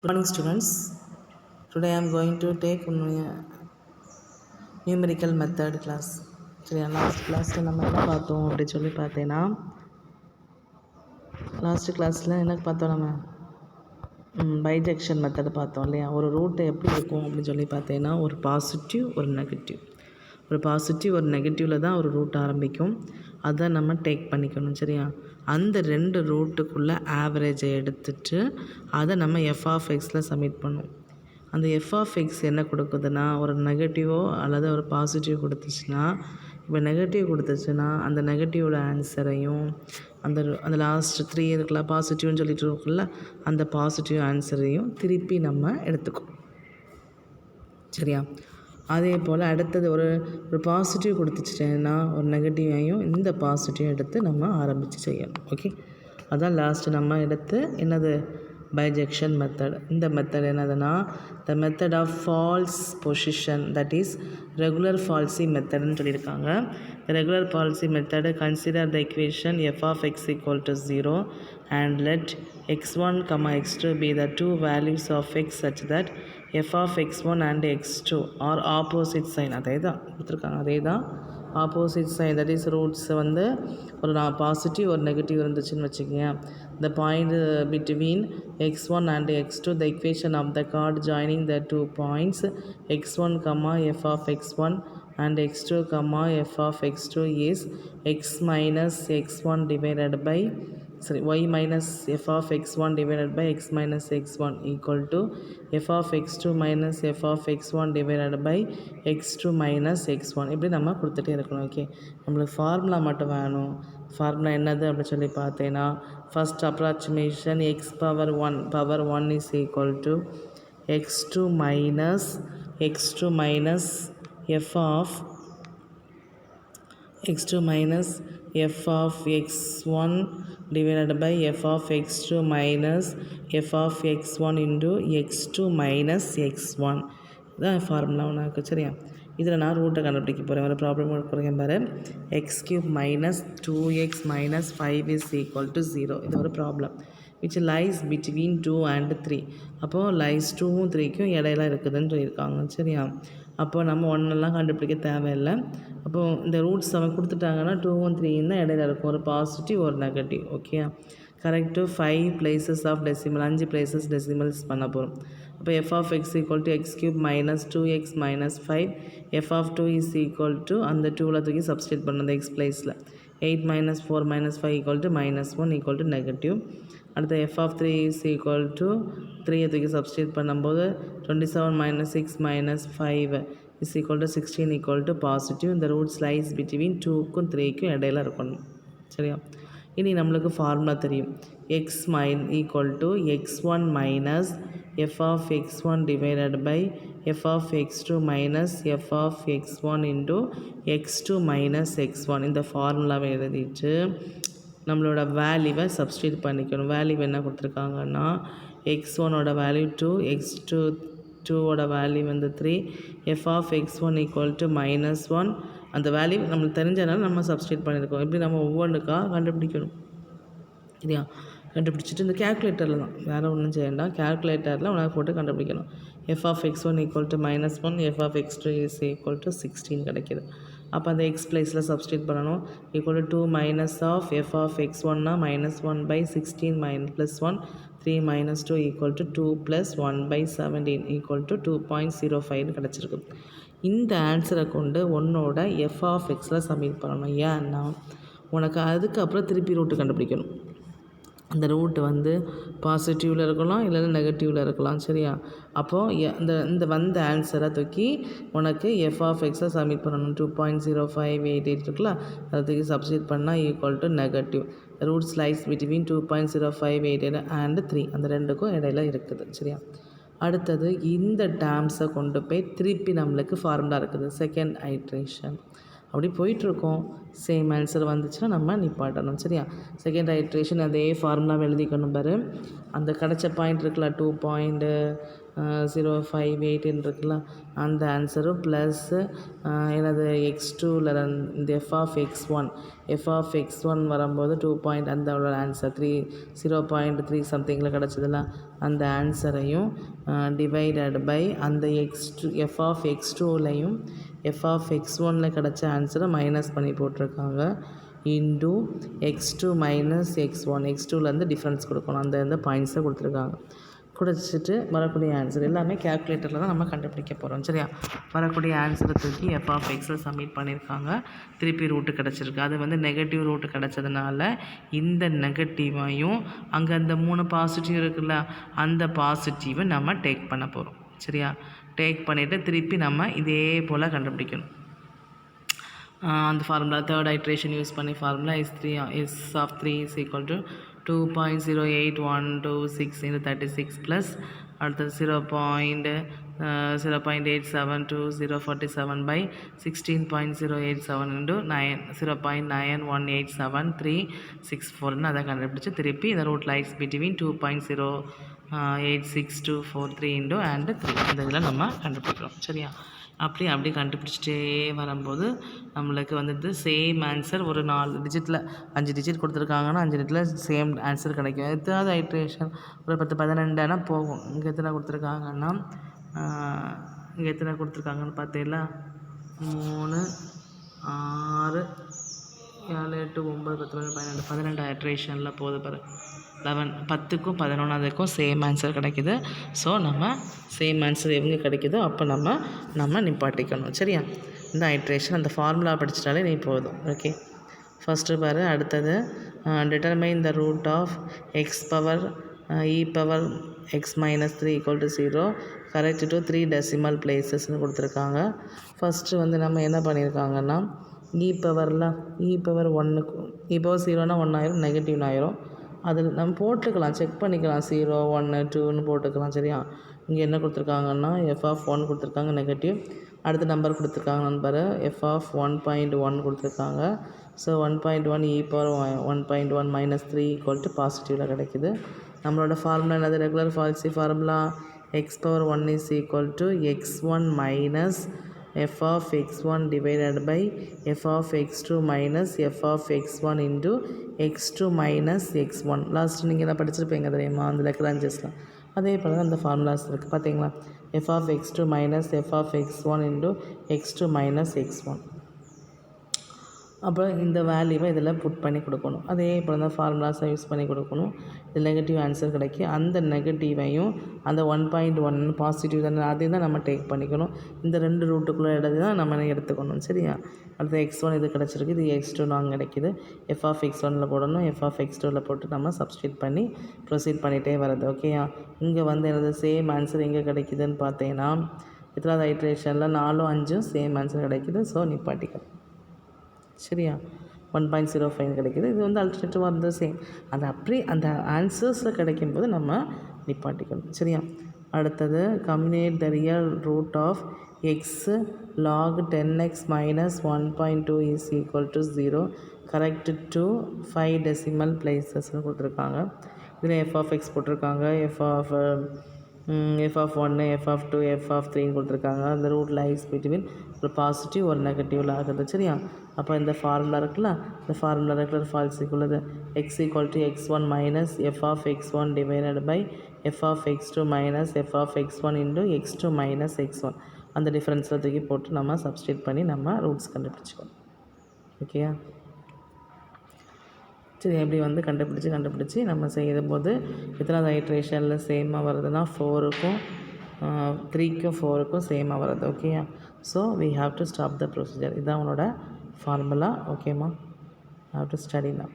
Good morning, students. Today I am going to take numerical method class. சரியா last கிளாஸில் நம்ம என்ன பார்த்தோம் அப்படின்னு சொல்லி பார்த்தேன்னா லாஸ்ட் கிளாஸில் என்ன பார்த்தோம் நம்ம பைஜெக்ஷன் மெத்தட் பார்த்தோம் இல்லையா. ஒரு ரூட்டை எப்படி இருக்கும் அப்படின்னு சொல்லி பார்த்தேன்னா ஒரு பாசிட்டிவ் ஒரு நெகட்டிவ், ஒரு பாசிட்டிவ் ஒரு நெகட்டிவில் தான் ஒரு ரூட் ஆரம்பிக்கும். அதை நம்ம டேக் பண்ணிக்கணும். சரியா, அந்த ரெண்டு ரூட்டுக்குள்ளே ஆவரேஜை எடுத்துட்டு அதை நம்ம எஃப்ஆஃப்எக்ஸில் சப்மிட் பண்ணும். அந்த எஃப்ஆஃப்எக்ஸ் என்ன கொடுக்குதுன்னா ஒரு நெகட்டிவோ அல்லது ஒரு பாசிட்டிவ் கொடுத்துச்சுன்னா, இப்போ நெகட்டிவ் கொடுத்துச்சுன்னா அந்த நெகட்டிவோட ஆன்சரையும் அந்த லாஸ்ட் 3 இருக்குல்ல பாசிட்டிவ்னு சொல்லிட்டு இருக்குல்ல அந்த பாசிட்டிவ் ஆன்சரையும் திருப்பி நம்ம எடுத்துக்கும். சரியா, அதே போல் அடுத்தது ஒரு பாசிட்டிவ் கொடுத்துச்சிட்டேன்னா ஒரு நெகட்டிவையும் இந்த பாசிட்டிவ் எடுத்து நம்ம ஆரம்பித்து செய்யணும். ஓகே, அதான் லாஸ்ட்டு நம்ம எடுத்து என்னது பைஜெக்ஷன் மெத்தட். இந்த மெத்தட் என்னதுன்னா the method of false position, that is regular falsi மெத்தட்னு சொல்லியிருக்காங்க. Regular falsi method consider the equation f of x equal to 0 and let x1, x2 be the two values of x such that f of x1 and x2 are opposite sign. அதே தான் கொடுத்துருக்காங்க, அதே தான் opposite sign, that is roots வந்து ஒரு positive ஒரு negative இருந்துச்சுன்னு வச்சுக்கோங்க. the point between x1 and x2, the equation of the chord joining the 2 points x1, f of x1 and x2, f of x2 is x minus x1 divided by y minus f of x1 divided by x minus x1 equal to f of x2 minus f of x1 divided by x2 minus x1. இப்படி நம்ம கொடுத்துட்டே இருக்கணும். Okay, நம்மளுக்கு formula மட்டும் வேணும். Formula என்னது அப்படின்னு சொல்லி பார்த்தேன்னா first approximation x power 1 is equal to x2 minus f of x1 divided by f of x2 minus f of x1 into x2 minus x1 இதான் ஃபார்முலா உனக்கு. சரியா, இதில் நான் ரூட்டை கண்டுபிடிக்க போகிறேன். ஒரு ப்ராப்ளம் கொடுக்குறேன் பாரு. x³ minus 2x minus 5 is equal to 0. இது ஒரு problem which lies between 2 and 3. அப்போது lies 2ம் 3க்கும் இடையில இருக்குதுன்னு சொல்லியிருக்காங்க. சரியா, அப்போ நம்ம ஒன்றெல்லாம் கண்டுபிடிக்க தேவையில்லை. அப்போது இந்த ரூட்ஸ் அவன் கொடுத்துட்டாங்கன்னா 2ம் 3யும் தான் இடையில இருக்கும், ஒரு பாசிட்டிவ் ஒரு negative. Okay, correct 5 places of decimal, 5 places decimals பண்ண போகிறோம். அப்போ f of x equal to x³ minus 2x minus 5, f of 2 is equal to அந்த 2ல் தூக்கி சப்ஸ்டியூட் பண்ணது x பிளேஸில் 8 minus 4 minus 5 equal to minus 1 equal to negative. அடுத்த f of 3 is equal to 3 தூக்கி சப்ஸ்டியூட் பண்ணும்போது 27 minus 6 minus 5 is equal to 16 equal to positive. இந்த roots lies between 2க்கும் 3க்கும் இடையில இருக்கணும். சரியா, இனி நம்மளுக்கு ஃபார்முலா தெரியும். x equal to x1 minus f of x1 divided by f of x2 minus f of x1 into x2 minus x1. இந்த ஃபார்முலாவை எழுதிட்டு நம்மளோட வேல்யூவை சப்ஸ்டியூட் பண்ணிக்கணும். வேல்யூ என்ன கொடுத்துருக்காங்கன்னா x1ஓட வேல்யூ 2, x2ஓட வேல்யூ வந்து 3, f of x1 equal to minus 1. அந்த வேல்யூ நம்மளுக்கு தெரிஞ்சதுனால நம்ம சப்ஸ்டியூட் பண்ணியிருக்கோம். இப்படி நம்ம ஒவ்வொன்றுக்காக கண்டுபிடிக்கணும். இல்லையா, கண்டுபிடிச்சிட்டு இந்த கேல்குலேட்டரில் தான், வேறு ஒன்றும் செய்யண்டாம், கேல்குலேட்டரில் உனக்கு போட்டு கண்டுபிடிக்கணும். f of x1 equal to minus 1, f of x2 is equal to 16 கிடைக்கிது. அப்போ அந்த x பிளேஸில் சப்ஸ்டியூட் பண்ணணும். equal to 2 minus of f of x1னா minus 1 by 16 minus plus 1, 3 minus 2 equal to 2 plus 1 by 17 equal to 2.05 கிடச்சிருக்கு. இந்த ஆன்சரை கொண்டு உன்னோட f of xல் சப்மிட் பண்ணணும். ஏன்னா உனக்கு அதுக்கப்புறம் திருப்பி ரூட்டு கண்டுபிடிக்கணும். அந்த ரூட்டு வந்து பாசிட்டிவில் இருக்கலாம் இல்லைன்னா நெகட்டிவில் இருக்கலாம். சரியா, அப்போது இந்த வந்த ஆன்சரை தூக்கி உனக்கு f of x'ை சப்மிட் பண்ணணும். 2.0588 இருக்குல்ல, அதை தூக்கி சப்ஸ்டியூட் பண்ணால் equal to negative. Roots lies between 2.0588 and 3, அந்த ரெண்டுக்கும் இடையில இருக்குது. சரியா, அடுத்தது இந்த டேர்ம்ஸை கொண்டு போய் திருப்பி நம்மளுக்கு ஃபார்முலா இருக்குது, செகண்ட் ஐட்ரேஷன். அப்படி போயிட்டுருக்கோம். சேம் ஆன்சர் வந்துச்சுன்னா நம்ம நிப்பாட்டணும். சரியா, செகண்ட் ஐட்ரேஷன் அதே ஃபார்முலாவை எழுதிக்கணும் பாரு. அந்த கிடச்ச பாயிண்ட் இருக்குல்ல 2.058 இருக்குல்ல, அந்த ஆன்சரும் ப்ளஸ் எனது x2ல் இந்த f of x1 வரும்போது 2 பாயிண்ட் அந்த ஆன்சர் 0.3 சம்திங்கில் கிடச்சதில்ல, அந்த ஆன்சரையும் டிவைடட் பை அந்த எஃப் ஆஃப் எக்ஸ் டூலையும் எஃப் ஆஃப் எக்ஸ் ஒனில் கிடச்ச ஆன்சரை மைனஸ் பண்ணி போட்டிருக்காங்க into X two minus X one X டூலேருந்து டிஃப்ரென்ஸ் கொடுக்கணும் அந்த பாயிண்ட்ஸை கொடுத்துருக்காங்க. குடிச்சிட்டு வரக்கூடிய ஆன்சர் எல்லாமே கேல்குலேட்டரில் தான் நம்ம கண்டுபிடிக்க போகிறோம். சரியா? வரக்கூடிய ஆன்சரை தூக்கி எஃப் ஆஃப் எக்ஸில் சப்மிட் பண்ணியிருக்காங்க. திருப்பி ரூட்டு கிடச்சிருக்கு. அது வந்து நெகட்டிவ் ரூட்டு கிடச்சதுனால இந்த நெகட்டிவையும் அங்கே அந்த 3 பாசிட்டிவ் இருக்குல்ல அந்த பாசிட்டிவை நம்ம டேக் பண்ண போகிறோம். சரியா? டேக் பண்ணிவிட்டு திருப்பி நம்ம இதே போல் கண்டுபிடிக்கணும். அந்த ஃபார்முலா தேர்ட் ஐட்ரேஷன் யூஸ் பண்ணி formula S of 3 is equal to 2.08126 into 36 plus அடுத்தது 0.872047 by 16.087 into 0.918736 அதை கண்டுபிடிச்சு திருப்பி இந்த root lies between 2.086243 into and 3 இந்த இதில் நம்ம கண்டுபிடிக்கிறோம். சரியா? அப்படி கண்டுபிடிச்சிட்டே வரும்போது நம்மளுக்கு வந்துட்டு சேம் ஆன்சர் ஒரு 4 டிஜிட்டில் 5 டிஜிட் கொடுத்துருக்காங்கன்னா 5 டிஜிட்டில் சேம் ஆன்சர் கிடைக்கும். எத்தனாவது ஐட்ரேஷன் ஒரு 10-12 போகும். இங்கே எத்தனை கொடுத்துருக்காங்கன்னா பார்த்தீங்களா 3 6 7 8 9 10 12 ஐட்ரேஷனில் போகுது பாரு 11 10க்கும் 11க்கும் சேம் ஆன்சர் கிடைக்கிது. ஸோ நம்ம சேம் ஆன்சர் எங்கே கிடைக்குதோ அப்போ நம்ம நிப்பாட்டிக்கணும். சரியா? இந்த ஐட்ரேஷன் அந்த ஃபார்முலா படிச்சிட்டாலே நீ போதும். ஓகே, ஃபஸ்ட்டு பாரு. அடுத்தது determine the root of X power e power X minus 3 equal to 0 correct to 3 decimal பிளேசஸ்ன்னு கொடுத்துருக்காங்க. ஃபஸ்ட்டு வந்து நம்ம என்ன பண்ணியிருக்காங்கன்னா இ பவர் 1க்கு இ பவர் 0னா 1 ஆயிரும், நெகட்டிவ் ஆயிரும். அதில் நம்ம போட்டுக்கலாம், செக் பண்ணிக்கலாம். 0 1 2ன்னு போட்டுக்கலாம். சரியா? இங்கே என்ன கொடுத்துருக்காங்கன்னா எஃப் ஆஃப் 1 கொடுத்துருக்காங்க நெகட்டிவ். அடுத்த நம்பர் கொடுத்துருக்காங்க நம்பர் எஃப் ஆஃப் 1.1 கொடுத்துருக்காங்க. So 1.1 e power 1.1 minus 3 equal to பாசிட்டிவில் கிடைக்குது. நம்மளோட ஃபார்முலா என்னது? Regular falsi formula X power 1 is equal to x1 minus f of x1 divided by f of x2 minus f of x1 into x2 minus x1. Last நீங்கள் எல்லாம் படிச்சிருப்பீங்க தெரியுமா அந்த லெக்ராஞ்சஸ்லாம். அதே போல் தான் அந்த ஃபார்முலாஸ் இருக்குது பார்த்தீங்களா? f of x2 minus f of x1 into x2 minus x1. அப்போ இந்த வேல்யூவை இதில் புட் பண்ணி கொடுக்கணும். அதே போல் தான் ஃபார்முலாஸை யூஸ் பண்ணி கொடுக்கணும். இது நெகட்டிவ் ஆன்சர் கிடைக்கும். அந்த நெகட்டிவையும் அந்த 1.1 பாசிட்டிவ் தானே அதையும் தான் நம்ம டேக் பண்ணிக்கணும். இந்த 2 ரூட்டுக்குள்ளே இடது தான் நம்ம எடுத்துக்கணும். சரியா? அடுத்து x1 இது கிடச்சிருக்கு, இது x2 நாங்கள் கிடைக்கிது. எஃப் ஆஃப் x1ல் போடணும், எஃப் ஆஃப் x2வில் போட்டு நம்ம சப்ஸ்டியூட் பண்ணி ப்ரொசீட் பண்ணிகிட்டே வருது. ஓகேயா? இங்கே வந்து எனது சேம் ஆன்சர் எங்கே கிடைக்குதுன்னு பார்த்தீங்கன்னா எத்தனாவது ஐட்ரேஷனில் 4 5 சேம் ஆன்சர் கிடைக்கிது. ஸோ நிப்பாட்டிக்கலாம். சரியா? 1.05 கிடைக்கிது. இது வந்து அல்டர்னேட்டிவாக இருந்தது சேம். அது அப்படி அந்த ஆன்சர்ஸில் கிடைக்கும்போது நம்ம நிப்பாட்டிக்கணும். சரியா? அடுத்தது communicate the real root of X log 10x minus 1.2 is equal to 0 correct to 5 decimal பிளேசஸ்ன்னு கொடுத்துருக்காங்க. இதில் எஃப் ஆஃப் எக்ஸ் போட்டிருக்காங்க, F of 1 F of 2 F of 3ன்னு கொடுத்துருக்காங்க. அந்த ரூட் லைஸ் பிட்வீன் ஒரு பாசிட்டிவ் ஒரு நெகட்டிவில் ஆகுது. சரியா? அப்போ இந்த ஃபார்முலா இருக்குல்ல, இந்த ஃபார்முலா ரெகுலர் ஃபால்ஸுக்குள்ளது X equal to x1 minus F of x1 divided by F of x2 minus F of x1 into x2 minus x1. அந்த டிஃப்ரென்ஸில் தூக்கி போட்டு நம்ம சப்ஸ்டியூட் பண்ணி நம்ம ரூட்ஸ் கண்டுபிடிச்சிக்கணும். ஓகேயா? சரி, எப்படி வந்து கண்டுபிடிச்சி நம்ம செய்யும்போது எத்தனாவது ஐட்ரேஷனில் சேமாக வருதுன்னா 4க்கும் 3க்கும் 4க்கும் சேமாக வருது. ஓகேயா? So we have to stop the procedure. இதுதான் அவனோட ஃபார்முலா. ஓகேம்மா? Have to study now.